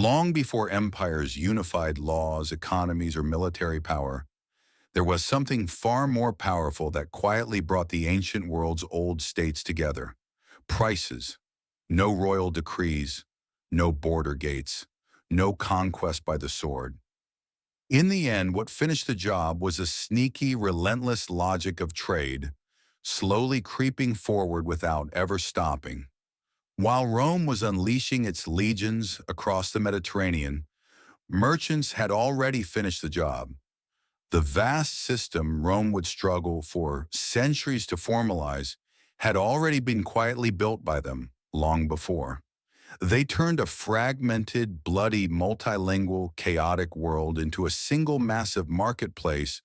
Long before empires unified laws, economies, or military power, there was something far more powerful that quietly brought the ancient world's old states together. Prices. No royal decrees, no border gates, no conquest by the sword. In the end, what finished the job was a sneaky, relentless logic of trade, slowly creeping forward without ever stopping. While Rome was unleashing its legions across the Mediterranean, merchants had already finished the job. The vast system Rome would struggle for centuries to formalize had already been quietly built by them long before. They turned a fragmented, bloody, multilingual, chaotic world into a single massive marketplace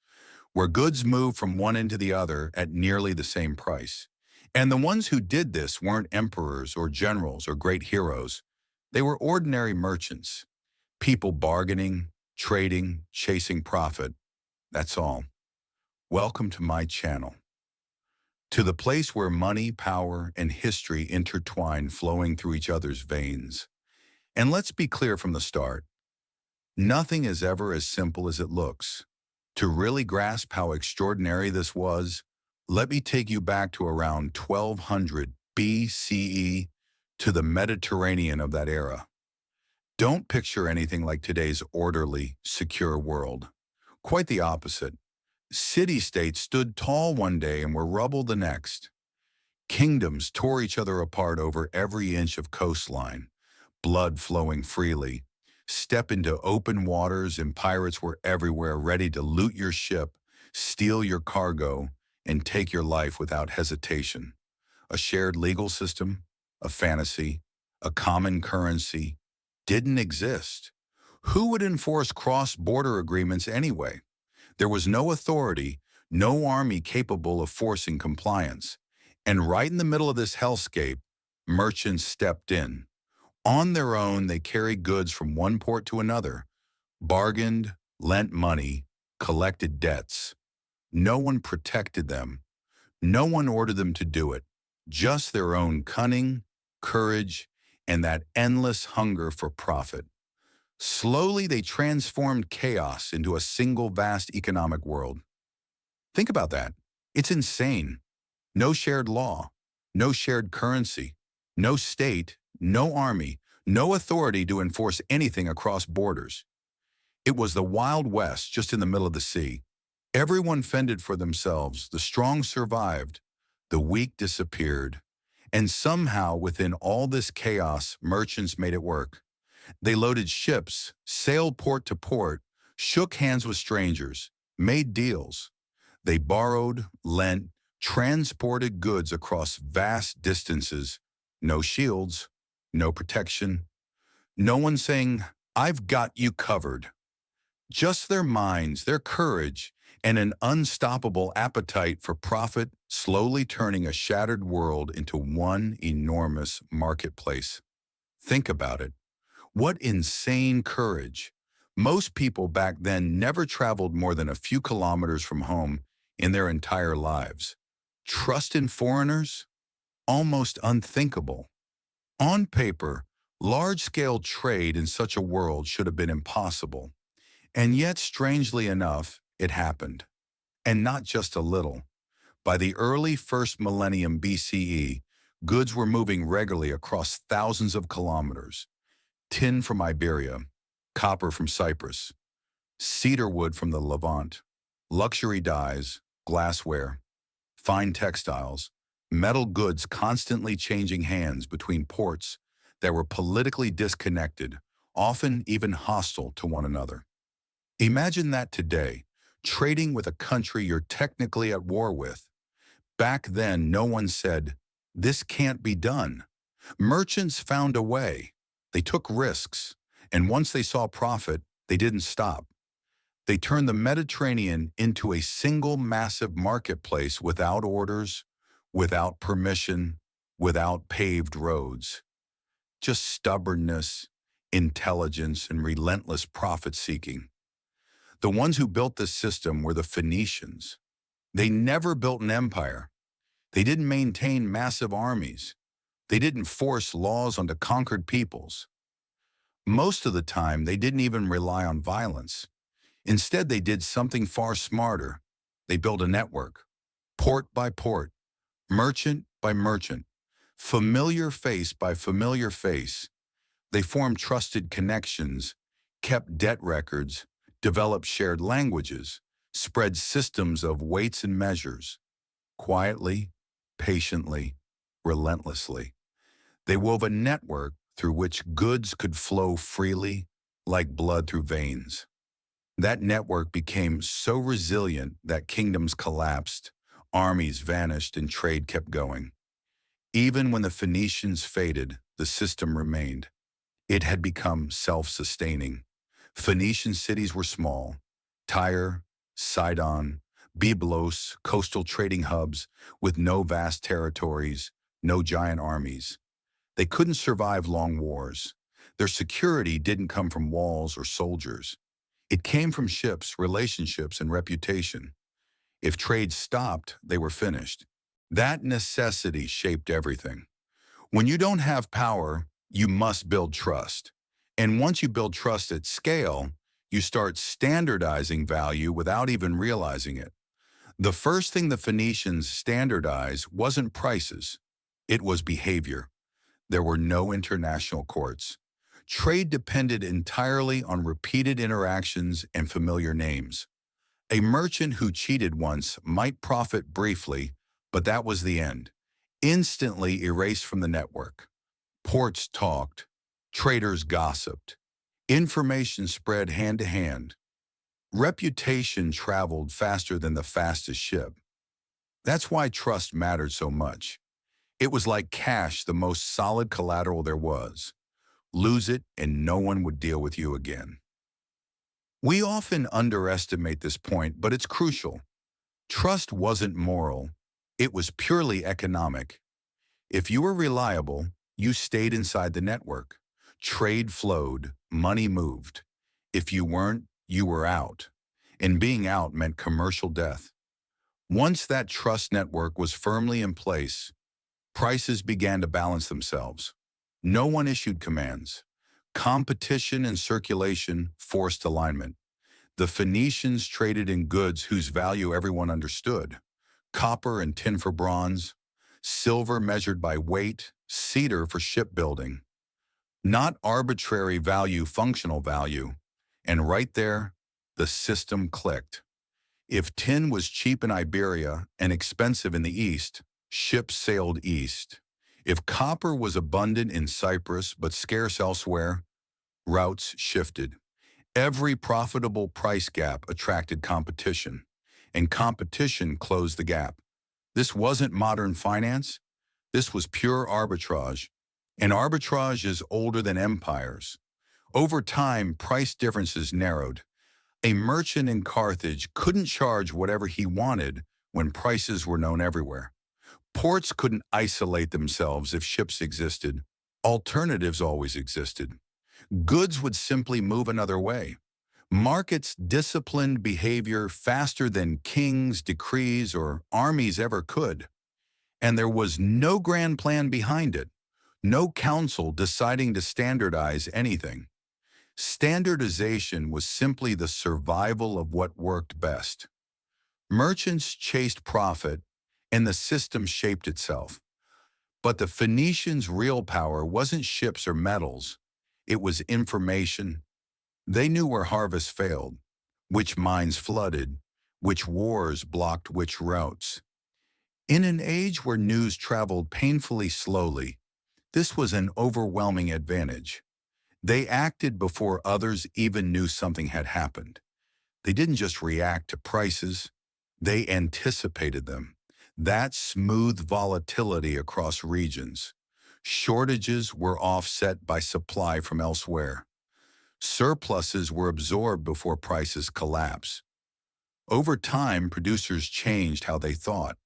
where goods moved from one end to the other at nearly the same price. And the ones who did this weren't emperors or generals or great heroes. They were ordinary merchants, people bargaining, trading, chasing profit. That's all. Welcome to my channel, to the place where money, power, and history intertwine, flowing through each other's veins. And let's be clear from the start, nothing is ever as simple as it looks. To really grasp how extraordinary this was, let me take you back to around 1200 BCE, to the Mediterranean of that era. Don't picture anything like today's orderly, secure world. Quite the opposite. City-states stood tall one day and were rubble the next. Kingdoms tore each other apart over every inch of coastline, blood flowing freely. Step into open waters and pirates were everywhere, ready to loot your ship, steal your cargo, and take your life without hesitation. A shared legal system, a fantasy, a common currency didn't exist. Who would enforce cross-border agreements anyway? There was no authority, no army capable of forcing compliance. And right in the middle of this hellscape, merchants stepped in. On their own, they carried goods from one port to another, bargained, lent money, collected debts. No one protected them. No one ordered them to do it. Just their own cunning, courage, and that endless hunger for profit. Slowly, they transformed chaos into a single vast economic world. Think about that. It's insane. No shared law, no shared currency, no state, no army, no authority to enforce anything across borders. It was the Wild West, just in the middle of the sea. Everyone fended for themselves. The strong survived. The weak disappeared. And somehow, within all this chaos, merchants made it work. They loaded ships, sailed port to port, shook hands with strangers, made deals. They borrowed, lent, transported goods across vast distances. No shields, no protection. No one saying, "I've got you covered." Just their minds, their courage, and an unstoppable appetite for profit, slowly turning a shattered world into one enormous marketplace. Think about it. What insane courage. Most people back then never traveled more than a few kilometers from home in their entire lives. Trust in foreigners? Almost unthinkable. On paper, large-scale trade in such a world should have been impossible. And yet, strangely enough, it happened. And not just a little. By the early first millennium BCE, goods were moving regularly across thousands of kilometers. Tin from Iberia, copper from Cyprus, cedar wood from the Levant, luxury dyes, glassware, fine textiles, metal goods constantly changing hands between ports that were politically disconnected, often even hostile to one another. Imagine that today, trading with a country you're technically at war with. Back then, no one said, "This can't be done." Merchants found a way. They took risks, and once they saw profit, they didn't stop. They turned the Mediterranean into a single massive marketplace without orders, without permission, without paved roads. Just stubbornness, intelligence, and relentless profit-seeking. The ones who built this system were the Phoenicians. They never built an empire. They didn't maintain massive armies. They didn't force laws onto conquered peoples. Most of the time, they didn't even rely on violence. Instead, they did something far smarter. They built a network, port by port, merchant by merchant, familiar face by familiar face. They formed trusted connections, kept debt records, developed shared languages, spread systems of weights and measures, quietly, patiently, relentlessly. They wove a network through which goods could flow freely, like blood through veins. That network became so resilient that kingdoms collapsed, armies vanished, and trade kept going. Even when the Phoenicians faded, the system remained. It had become self-sustaining. Phoenician cities were small. Tyre, Sidon, Byblos, coastal trading hubs with no vast territories, no giant armies. They couldn't survive long wars. Their security didn't come from walls or soldiers. It came from ships, relationships, and reputation. If trade stopped, they were finished. That necessity shaped everything. When you don't have power, you must build trust. And once you build trust at scale, you start standardizing value without even realizing it. The first thing the Phoenicians standardized wasn't prices. It was behavior. There were no international courts. Trade depended entirely on repeated interactions and familiar names. A merchant who cheated once might profit briefly, but that was the end. Instantly erased from the network. Ports talked. Traders gossiped. Information spread hand to hand. Reputation traveled faster than the fastest ship. That's why trust mattered so much. It was like cash, the most solid collateral there was. Lose it and no one would deal with you again. We often underestimate this point, but it's crucial. Trust wasn't moral. It was purely economic. If you were reliable, you stayed inside the network. Trade flowed, money moved. If you weren't, you were out. And being out meant commercial death. Once that trust network was firmly in place, prices began to balance themselves. No one issued commands. Competition and circulation forced alignment. The Phoenicians traded in goods whose value everyone understood. Copper and tin for bronze, silver measured by weight, cedar for shipbuilding. Not arbitrary value, functional value. And right there, the system clicked. If tin was cheap in Iberia and expensive in the East, ships sailed east. If copper was abundant in Cyprus but scarce elsewhere, routes shifted. Every profitable price gap attracted competition, and competition closed the gap. This wasn't modern finance. This was pure arbitrage. And arbitrage is older than empires. Over time, price differences narrowed. A merchant in Carthage couldn't charge whatever he wanted when prices were known everywhere. Ports couldn't isolate themselves if ships existed. Alternatives always existed. Goods would simply move another way. Markets disciplined behavior faster than kings, decrees, or armies ever could. And there was no grand plan behind it. No council deciding to standardize anything. Standardization was simply the survival of what worked best. Merchants chased profit, and the system shaped itself. But the Phoenicians' real power wasn't ships or metals. It was information. They knew where harvests failed, which mines flooded, which wars blocked which routes. In an age where news traveled painfully slowly, this was an overwhelming advantage. They acted before others even knew something had happened. They didn't just react to prices, they anticipated them. That smooth volatility across regions. Shortages were offset by supply from elsewhere. Surpluses were absorbed before prices collapsed. Over time, producers changed how they thought.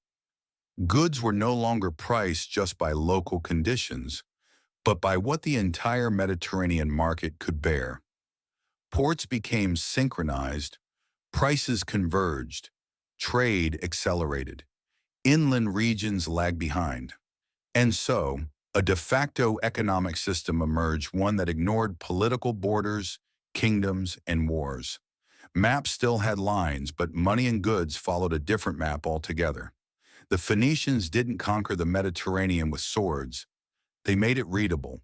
Goods were no longer priced just by local conditions, but by what the entire Mediterranean market could bear. Ports became synchronized, prices converged, trade accelerated, inland regions lagged behind. And so, A de facto economic system emerged, one that ignored political borders, kingdoms, and wars. Maps still had lines, but money and goods followed a different map altogether. The Phoenicians didn't conquer the Mediterranean with swords. They made it readable,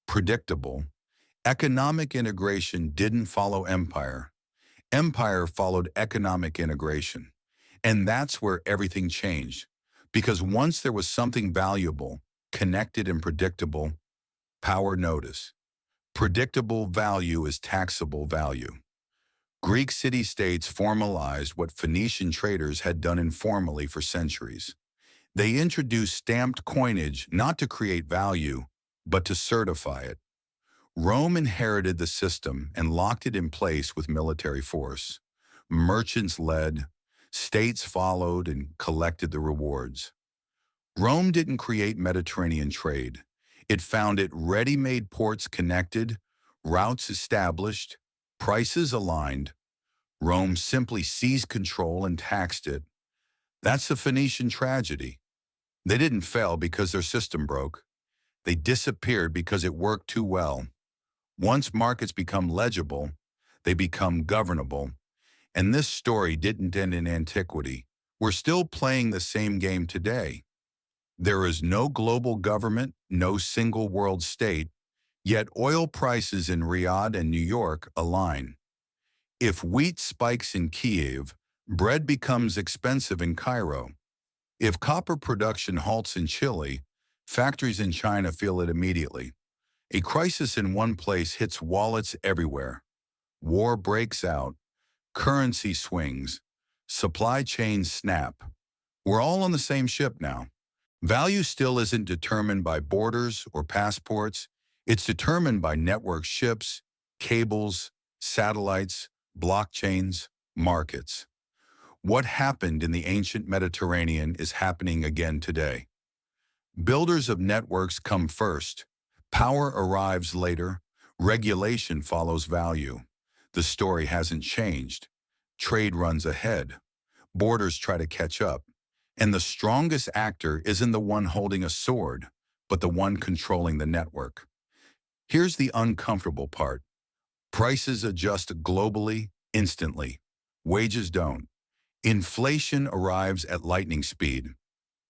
predictable. Economic integration didn't follow empire. Empire followed economic integration. And that's where everything changed. Because once there was something valuable, connected and predictable, power notice. Predictable value is taxable value. Greek city-states formalized what Phoenician traders had done informally for centuries. They introduced stamped coinage not to create value, but to certify it. Rome inherited the system and locked it in place with military force. Merchants led, states followed and collected the rewards. Rome didn't create Mediterranean trade. It founded ready-made ports connected, routes established, prices aligned. Rome simply seized control and taxed it. That's the Phoenician tragedy. They didn't fail because their system broke. They disappeared because it worked too well. Once markets become legible, they become governable. And this story didn't end in antiquity. We're still playing the same game today. There is no global government, no single world state, yet oil prices in Riyadh and New York align. If wheat spikes in Kiev, bread becomes expensive in Cairo. If copper production halts in Chile, factories in China feel it immediately. A crisis in one place hits wallets everywhere. War breaks out, currency swings, supply chains snap. We're all on the same ship now. Value still isn't determined by borders or passports. It's determined by network ships, cables, satellites, blockchains, markets. What happened in the ancient Mediterranean is happening again today. Builders of networks come first. Power arrives later. Regulation follows value. The story hasn't changed. Trade runs ahead. Borders try to catch up. And the strongest actor isn't the one holding a sword, but the one controlling the network. Here's the uncomfortable part. Prices adjust globally, instantly. Wages don't. Inflation arrives at lightning speed.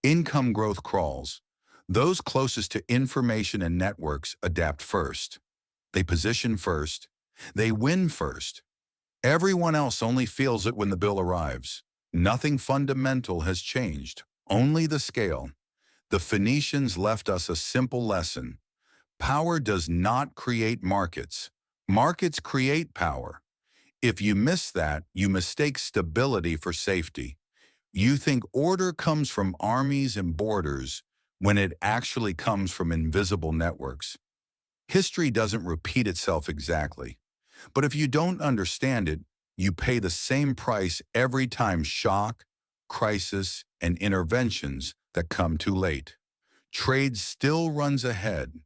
Income growth crawls. Those closest to information and networks adapt first. They position first. They win first. Everyone else only feels it when the bill arrives. Nothing fundamental has changed, only the scale. The Phoenicians left us a simple lesson. Power does not create markets. Markets create power. If you miss that, you mistake stability for safety. You think order comes from armies and borders when it actually comes from invisible networks. History doesn't repeat itself exactly. But if you don't understand it, you pay the same price every time: shock, crisis, and interventions that come too late. Trade still runs ahead.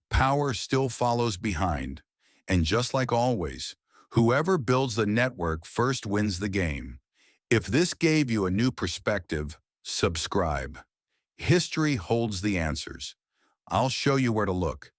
Power still follows behind. And just like always, whoever builds the network first wins the game. If this gave you a new perspective, subscribe. History holds the answers. I'll show you where to look.